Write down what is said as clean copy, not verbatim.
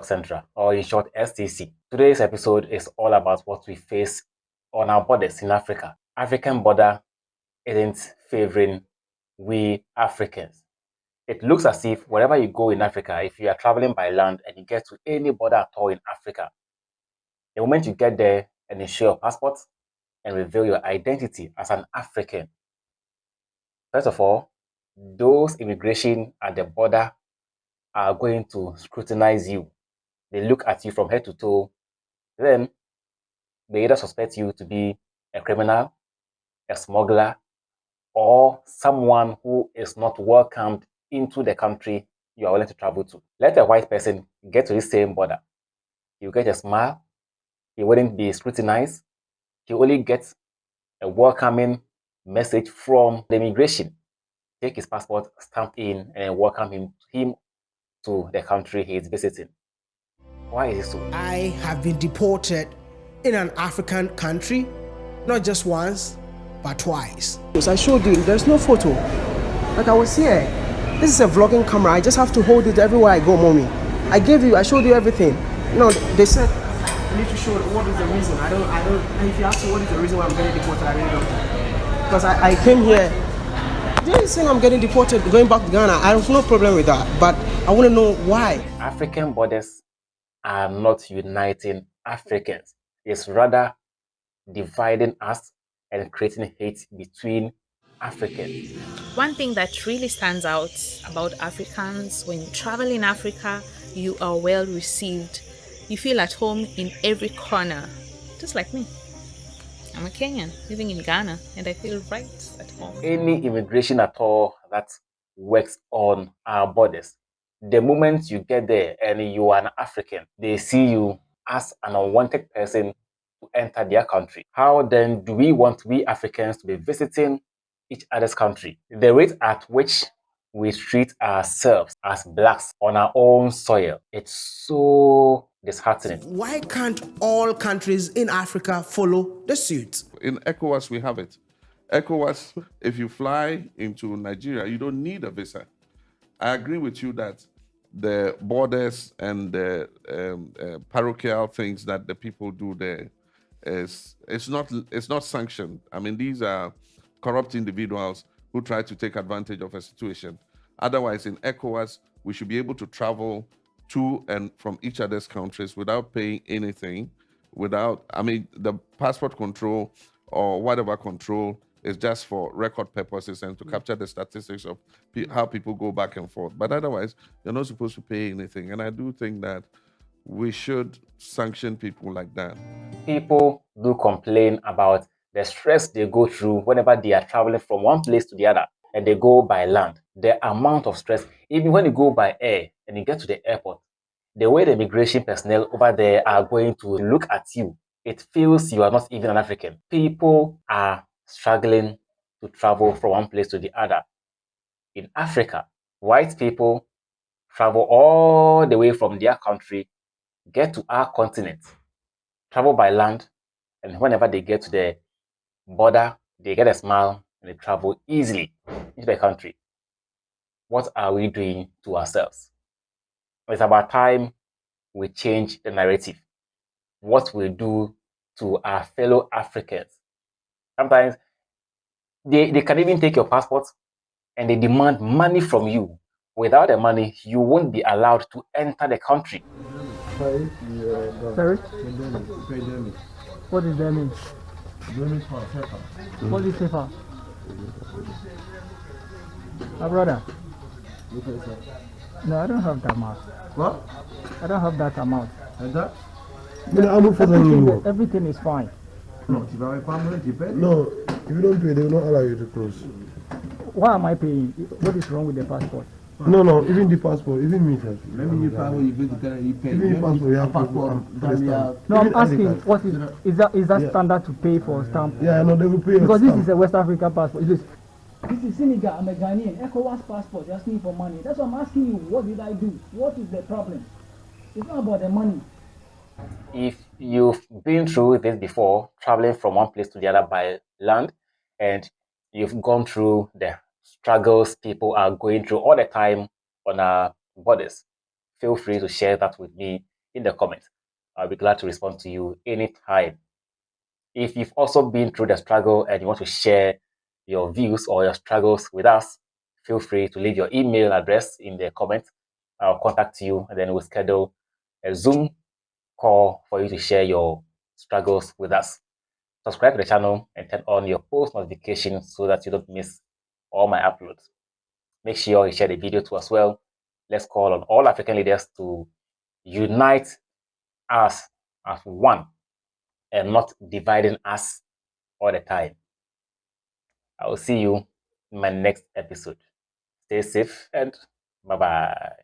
Talk Central, or in short, STC. Today's episode is all about what we face on our borders in Africa. African border isn't favoring we Africans. It looks as if wherever you go in Africa, if you are traveling by land and you get to any border at all in Africa, the moment you get there and you show your passport and reveal your identity as an African, first of all, those immigration at the border are going to scrutinize you. They look at you from head to toe. Then they either suspect you to be a criminal, a smuggler, or someone who is not welcomed into the country you are willing to travel to. Let a white person get to the same border. You get a smile. He wouldn't be scrutinized. He only gets a welcoming message from the immigration. Take his passport, stamp in, and welcome him to the country he is visiting. Why is it so? I have been deported in an African country, not just once, but twice. As I showed you, there's no photo. Like I was here. This is a vlogging camera. I just have to hold it everywhere I go, mommy. I showed you everything. No, they said I need to show what is the reason. I don't. And if you ask me what is the reason why I'm getting deported, I really don't know. Because I came here. They're saying I'm getting deported, going back to Ghana. I have no problem with that, but I want to know why. African borders are not uniting Africans. It's rather dividing us and creating hate between Africans. One thing that really stands out about Africans, when you travel in Africa, you are well received. You feel at home in every corner, just like me. I'm a Kenyan living in Ghana and I feel right at home. Any immigration at all that works on our borders, the moment you get there and you are an African, they see you as an unwanted person to enter their country. How then do we want we Africans to be visiting each other's country? The rate at which we treat ourselves as blacks on our own soil, it's so disheartening. Why can't all countries in Africa follow the suit? In ECOWAS, we have it. ECOWAS, if you fly into Nigeria, you don't need a visa. I agree with you that the borders and the parochial things that the people do there it's not sanctioned. I mean, these are corrupt individuals who try to take advantage of a situation. Otherwise, in ECOWAS, we should be able to travel to and from each other's countries without paying anything, the passport control or whatever control is just for record purposes and to capture the statistics of how people go back and forth. But otherwise, you're not supposed to pay anything. And I do think that we should sanction people like that. People do complain about the stress they go through whenever they are traveling from one place to the other and they go by land. The amount of stress, even when you go by air and you get to the airport, the way the immigration personnel over there are going to look at you, it feels you are not even an African. People are struggling to travel from one place to the other. In Africa, white people travel all the way from their country, get to our continent, travel by land, and whenever they get to the border, they get a smile and they travel easily into the country. What are we doing to ourselves? It's about time we change the narrative. What we do to our fellow Africans. Sometimes they can even take your passport and they demand money from you. Without the money, you won't be allowed to enter the country. Sorry? What does that mean? What is safer? My brother. No, I don't have that amount. What? I don't have that amount. And that? Everything is fine. No, if I permanent, you pay? No, if you don't pay, they will not allow you to cross. Why am I paying? What is wrong with the passport? No, even the passport, even me. Maybe you pay when you go to Ghana, you pay. Even the passport, you have passport. No, I'm asking, what is that standard to pay for a stamp? Yeah, no, they will pay. Because this is a West African passport. This is Senegal, I'm a Ghanaian. ECOWAS passport, they ask me for money. That's why I'm asking you, what did I do? What is the problem? It's not about the money. If you've been through this before, traveling from one place to the other by land, and you've gone through the struggles people are going through all the time on our borders, feel free to share that with me in the comments. I'll be glad to respond to you anytime. If you've also been through the struggle and you want to share your views or your struggles with us, feel free to leave your email address in the comments. I'll contact you and then we'll schedule a Zoom call for you to share your struggles with us. Subscribe to the channel and turn on your post notifications so that you don't miss all my uploads. Make sure you share the video too as well. Let's call on all African leaders to unite us as one and not dividing us all the time. I will see you in my next episode. Stay safe and bye-bye.